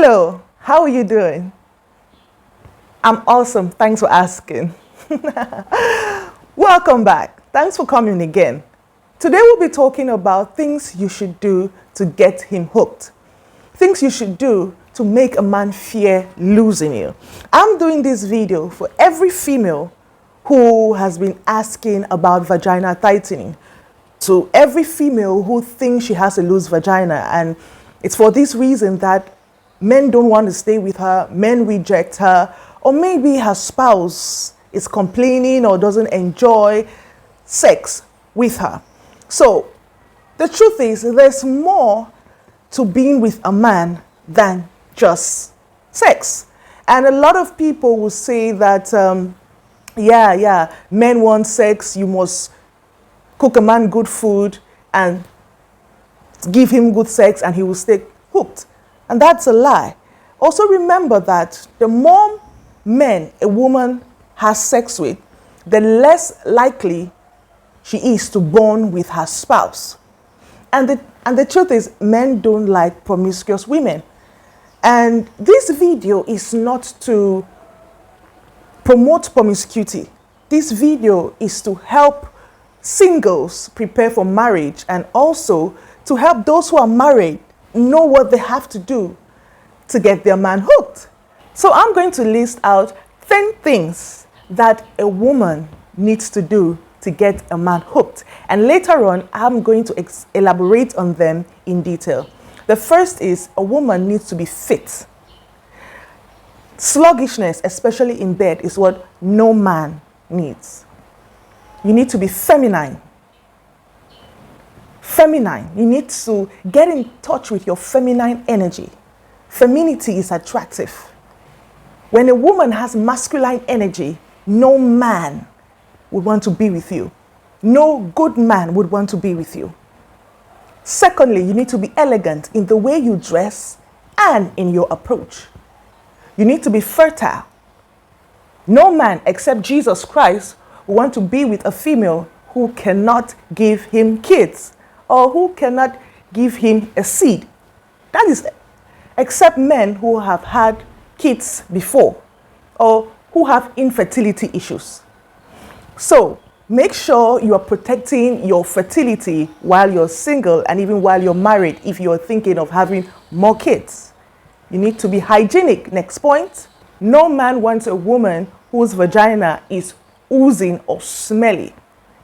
Hello, how are you doing? I'm awesome. Thanks for asking. Welcome back. Thanks for coming again. Today we'll be talking about things you should do to get him hooked. Things you should do to make a man fear losing you. I'm doing this video for every female who has been asking about vagina tightening. To every female who thinks she has a loose vagina, and it's for this reason that men don't want to stay with her, men reject her, or maybe her spouse is complaining or doesn't enjoy sex with her. So the truth is, there's more to being with a man than just sex. And a lot of people will say that, men want sex, you must cook a man good food and give him good sex and he will stay hooked. And that's a lie. Also remember that the more men a woman has sex with, the less likely she is to bond with her spouse. And the truth is, men don't like promiscuous women. And this video is not to promote promiscuity. This video is to help singles prepare for marriage, and also to help those who are married know what they have to do to get their man hooked. So I'm going to list out 10 things that a woman needs to do to get a man hooked. And later on, I'm going to elaborate on them in detail. The first is a woman needs to be fit. Sluggishness, especially in bed, is what no man needs. You need to be feminine. You need to get in touch with your feminine energy. Femininity is attractive. When a woman has masculine energy, no man would want to be with you. No good man would want to be with you. Secondly, you need to be elegant in the way you dress and in your approach. You need to be fertile. No man except Jesus Christ will want to be with a female who cannot give him kids or who cannot give him a seed. That is, except men who have had kids before or who have infertility issues. So make sure you are protecting your fertility while you're single and even while you're married if you're thinking of having more kids. You need to be hygienic. Next point, no man wants a woman whose vagina is oozing or smelly.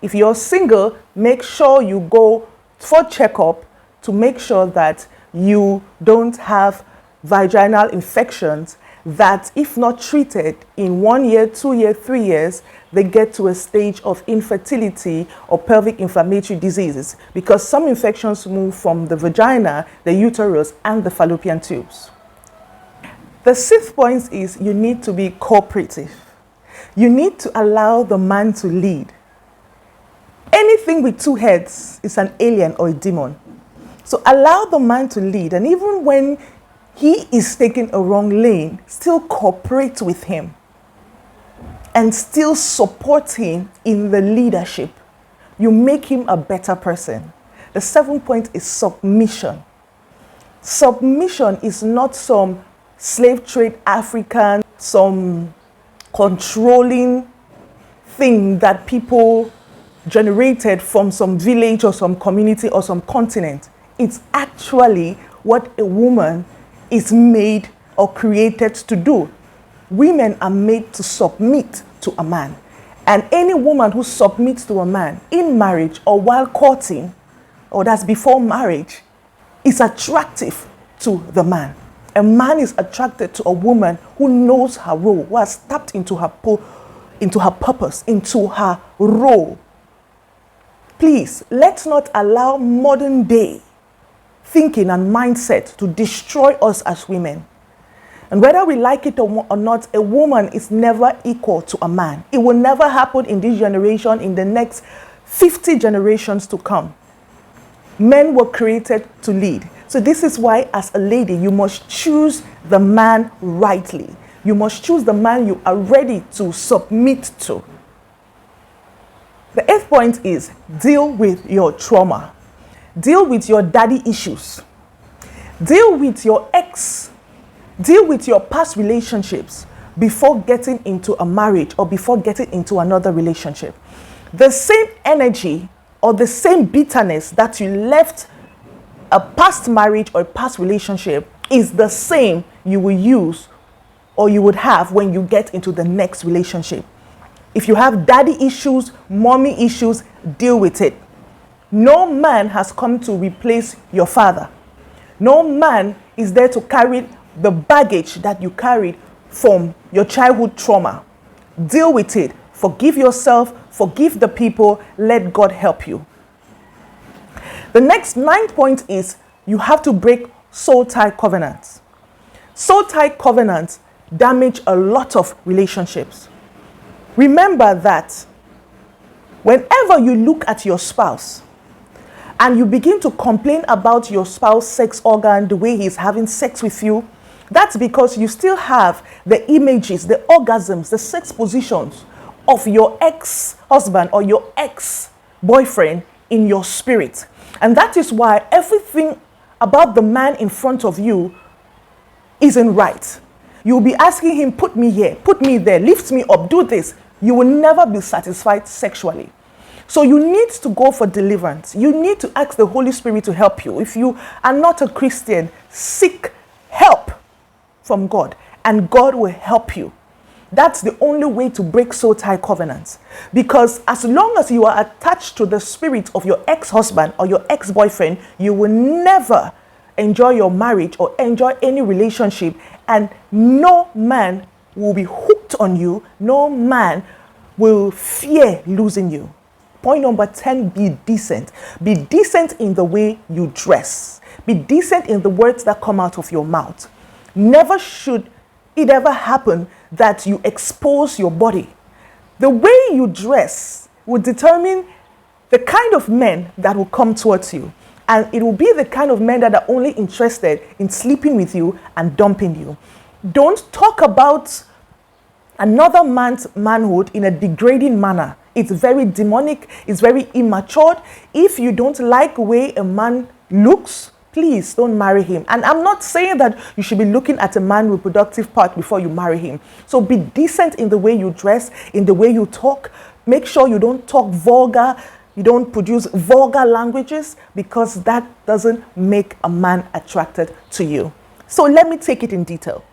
If you're single, make sure you go for checkup to make sure that you don't have vaginal infections that, if not treated in 1 year, 2 years, 3 years, they get to a stage of infertility or pelvic inflammatory diseases, because some infections move from the vagina, the uterus, and the fallopian tubes. The sixth point is you need to be cooperative. You need to allow the man to lead. Anything with two heads is an alien or a demon. So allow the man to lead, and even when he is taking a wrong lane, still cooperate with him and still support him in the leadership. You make him a better person. The seventh point is submission. Submission is not some slave trade African, some controlling thing that people generated from some village or some community or some continent. It's actually what a woman is made or created to do. Women are made to submit to a man. And any woman who submits to a man in marriage or while courting, or that's before marriage, is attractive to the man. A man is attracted to a woman who knows her role, who has tapped into her purpose, into her role. Please, let's not allow modern day thinking and mindset to destroy us as women. And whether we like it or not, a woman is never equal to a man. It will never happen in this generation, in the next 50 generations to come. Men were created to lead. So this is why, as a lady, you must choose the man rightly. You must choose the man you are ready to submit to. The eighth point is deal with your trauma. Deal with your daddy issues. Deal with your ex Deal with your past relationships before getting into a marriage or before getting into another relationship. The same energy or the same bitterness that you left a past marriage or a past relationship is the same you will use or you would have when you get into the next relationship. If you have daddy issues, mommy issues, deal with it. No man has come to replace your father. No man is there to carry the baggage that you carried from your childhood trauma. Deal with it. Forgive yourself, forgive the people, let God help you. The next 9th point is you have to break soul tie covenants. Soul tie covenants damage a lot of relationships. Remember that whenever you look at your spouse and you begin to complain about your spouse's sex organ, the way he's having sex with you, that's because you still have the images, the orgasms, the sex positions of your ex-husband or your ex-boyfriend in your spirit. And that is why everything about the man in front of you isn't right. You'll be asking him, put me here, put me there, lift me up, do this. You will never be satisfied sexually. So you need to go for deliverance. You need to ask the Holy Spirit to help you. If you are not a Christian, seek help from God and God will help you. That's the only way to break soul tie covenants. Because as long as you are attached to the spirit of your ex-husband or your ex-boyfriend, you will never enjoy your marriage or enjoy any relationship, and no man will be hooked on you. No man will fear losing you. Point number 10, be decent. Be decent in the way you dress. Be decent in the words that come out of your mouth. Never should it ever happen that you expose your body. The way you dress will determine the kind of men that will come towards you. And it will be the kind of men that are only interested in sleeping with you and dumping you. Don't talk about another man's manhood in a degrading manner. It's very demonic. It's very immature. If you don't like the way a man looks, please don't marry him. And I'm not saying that you should be looking at a man's reproductive part before you marry him. So be decent in the way you dress, in the way you talk. Make sure you don't talk vulgar. You don't produce vulgar languages, because that doesn't make a man attracted to you. So let me take it in detail.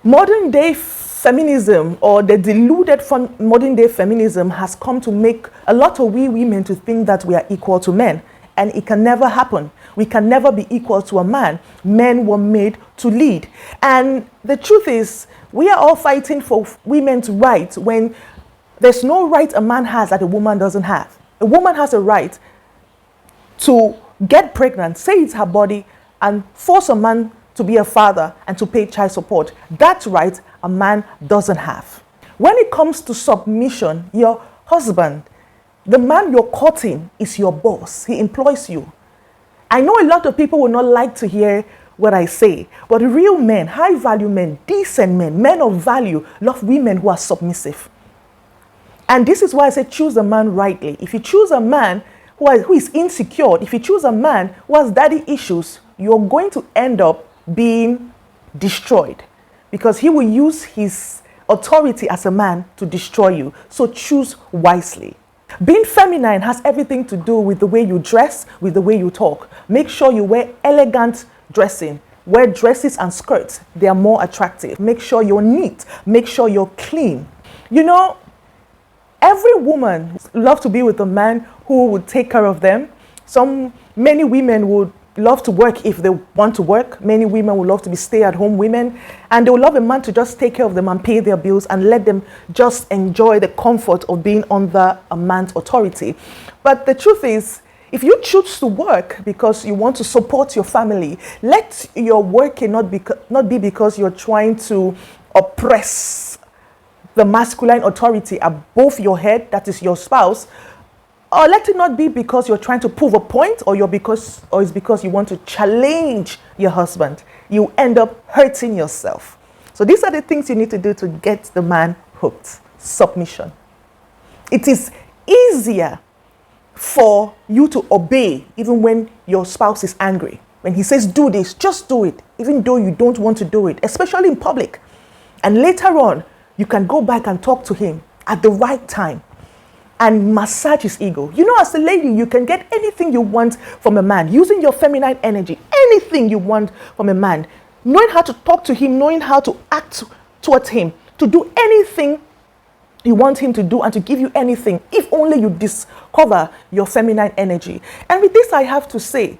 Modern day feminism, or the deluded modern day feminism, has come to make a lot of we women to think that we are equal to men. And it can never happen. We can never be equal to a man. Men were made to lead. And the truth is, we are all fighting for women's rights when there's no right a man has that a woman doesn't have. A woman has a right to get pregnant, say it's her body, and force a man to be a father and to pay child support. That right a man doesn't have. When it comes to submission, your husband, the man you're courting, is your boss. He employs you. I know a lot of people will not like to hear what I say, but real men, high value men, decent men, men of value, love women who are submissive. And this is why I say choose a man rightly. If you choose a man who is insecure, if you choose a man who has daddy issues, you're going to end up being destroyed, because he will use his authority as a man to destroy you. So choose wisely. Being feminine has everything to do with the way you dress, with the way you talk. Make sure you wear elegant dressing. Wear dresses and skirts. They are more attractive. Make sure you're neat. Make sure you're clean. You know, every woman loves to be with a man who would take care of them. Many women would love to work if they want to work. Many women would love to be stay-at-home women, and they would love a man to just take care of them and pay their bills and let them just enjoy the comfort of being under a man's authority. But the truth is, if you choose to work because you want to support your family, let your working not be because you're trying to oppress the masculine authority above your head, that is your spouse. Or let it not be because you're trying to prove a point, or it's because you want to challenge your husband. You end up hurting yourself. So these are the things you need to do to get the man hooked. Submission. It is easier for you to obey even when your spouse is angry. When he says do this, just do it. even though you don't want to do it, especially in public. And later on, you can go back and talk to him at the right time and massage his ego. You know, as a lady, you can get anything you want from a man using your feminine energy, anything you want from a man, knowing how to talk to him, knowing how to act towards him, to do anything you want him to do and to give you anything, if only you discover your feminine energy. And with this, I have to say,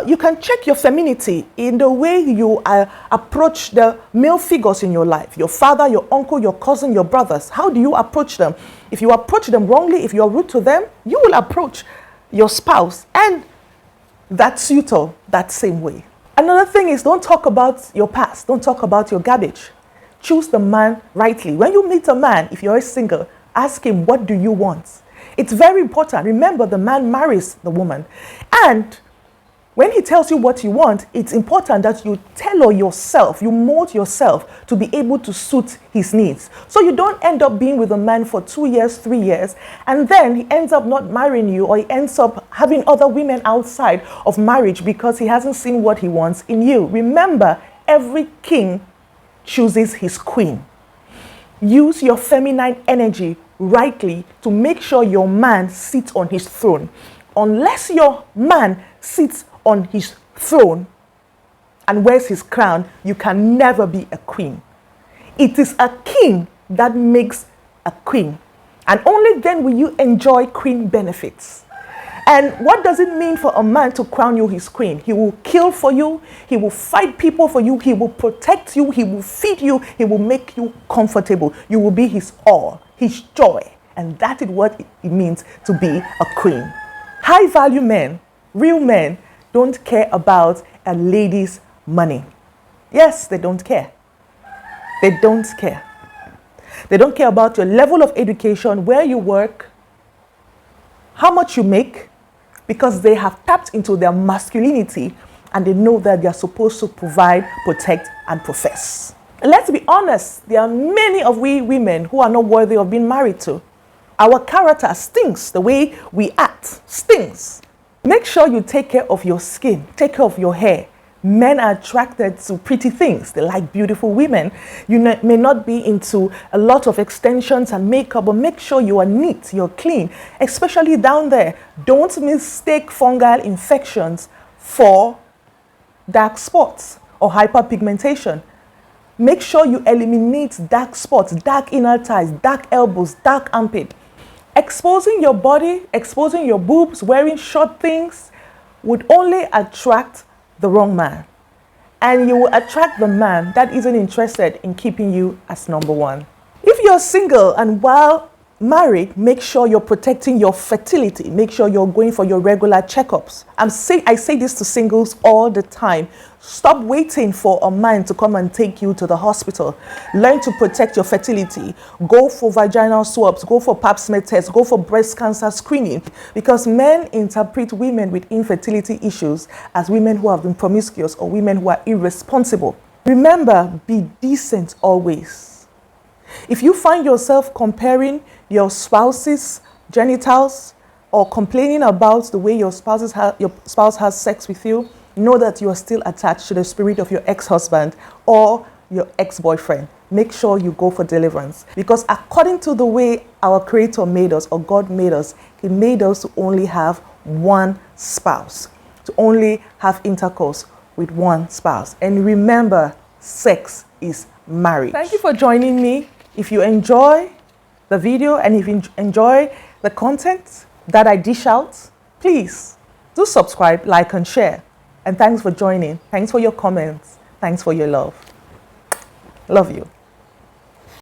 you can check your femininity in the way you approach the male figures in your life, your father, your uncle, your cousin, your brothers. How do you approach them? If you approach them wrongly, if you are rude to them, you will approach your spouse and that suitor that same way. Another thing is, don't talk about your past. Don't talk about your garbage. Choose the man rightly. When you meet a man, if you're single, ask him, what do you want? It's very important. Remember, the man marries the woman. And when he tells you what you want, it's important that you tailor yourself, you mold yourself to be able to suit his needs. So you don't end up being with a man for 2 years, 3 years, and then he ends up not marrying you, or he ends up having other women outside of marriage because he hasn't seen what he wants in you. Remember, every king chooses his queen. Use your feminine energy rightly to make sure your man sits on his throne. Unless your man sits on his throne and wears his crown, you can never be a queen. It is a king that makes a queen, and only then will you enjoy queen benefits. And what does it mean for a man to crown you his queen? He will kill for you, he will fight people for you, he will protect you, he will feed you, he will make you comfortable. You will be his all, his joy, and that is what it means to be a queen. High value men, real men, don't care about a lady's money. Yes, they don't care. They don't care. They don't care about your level of education, where you work, how much you make, because they have tapped into their masculinity and they know that they are supposed to provide, protect, and profess. Let's be honest, there are many of we women who are not worthy of being married to. Our character stinks. The way we act stinks. Make sure you take care of your skin, take care of your hair. Men are attracted to pretty things. They like beautiful women. You may not be into a lot of extensions and makeup, but make sure you are neat, you're clean, especially down there. Don't mistake fungal infections for dark spots or hyperpigmentation. Make sure you eliminate dark spots, dark inner thighs, dark elbows, dark armpit. Exposing your body, exposing your boobs, wearing short things would only attract the wrong man. And you will attract the man that isn't interested in keeping you as number one. If you're single and while married, make sure you're protecting your fertility. Make sure you're going for your regular checkups. I say this to singles all the time. Stop waiting for a man to come and take you to the hospital. Learn to protect your fertility. Go for vaginal swabs. Go for pap smear tests. Go for breast cancer screening. Because men interpret women with infertility issues as women who have been promiscuous or women who are irresponsible. Remember, be decent always. If you find yourself comparing your spouse's genitals or complaining about the way your spouse has sex with you, know that you are still attached to the spirit of your ex-husband or your ex-boyfriend. Make sure you go for deliverance. Because according to the way our Creator made us, or God made us, He made us to only have one spouse, to only have intercourse with one spouse. And remember, sex is marriage. Thank you for joining me. If you enjoy the video and if you enjoy the content that I dish out, please do subscribe, like, and share. And thanks for joining. Thanks for your comments. Thanks for your love. Love you.